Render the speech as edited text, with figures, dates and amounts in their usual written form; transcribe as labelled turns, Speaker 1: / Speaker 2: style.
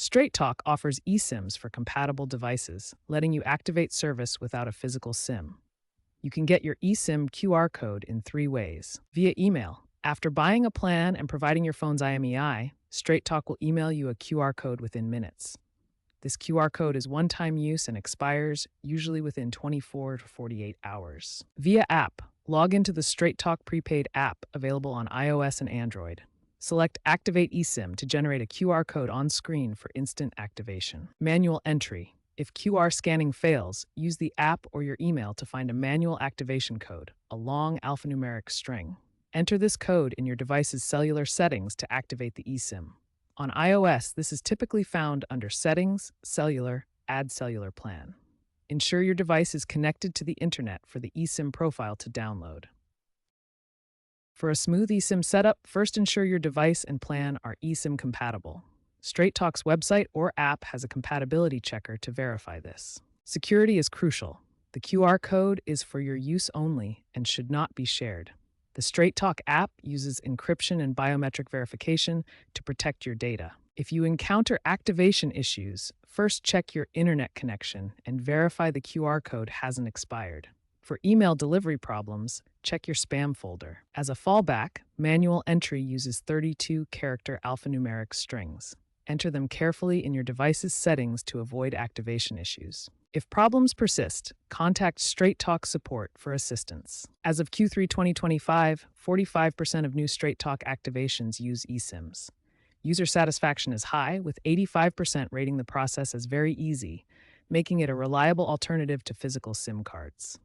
Speaker 1: Straight Talk offers eSIMs for compatible devices, letting you activate service without a physical SIM. You can get your eSIM QR code in three ways: via email. After buying a plan and providing your phone's IMEI, Straight Talk will email you a QR code within minutes. This QR code is one-time use and expires usually within 24 to 48 hours. Via app, log into the Straight Talk prepaid app available on iOS and Android. Select Activate eSIM to generate a QR code on screen for instant activation. Manual entry. If QR scanning fails, use the app or your email to find a manual activation code, a long alphanumeric string. Enter this code in your device's cellular settings to activate the eSIM. On iOS, this is typically found under Settings, Cellular, Add Cellular Plan. Ensure your device is connected to the internet for the eSIM profile to download. For a smooth eSIM setup, first ensure your device and plan are eSIM compatible. Straight Talk's website or app has a compatibility checker to verify this. Security is crucial. The QR code is for your use only and should not be shared. The Straight Talk app uses encryption and biometric verification to protect your data. If you encounter activation issues, first check your internet connection and verify the QR code hasn't expired. For email delivery problems, check your spam folder. As a fallback, manual entry uses 32-character alphanumeric strings. Enter them carefully in your device's settings to avoid activation issues. If problems persist, contact Straight Talk support for assistance. As of Q3 2025, 45% of new Straight Talk activations use eSIMs. User satisfaction is high, with 85% rating the process as very easy, making it a reliable alternative to physical SIM cards.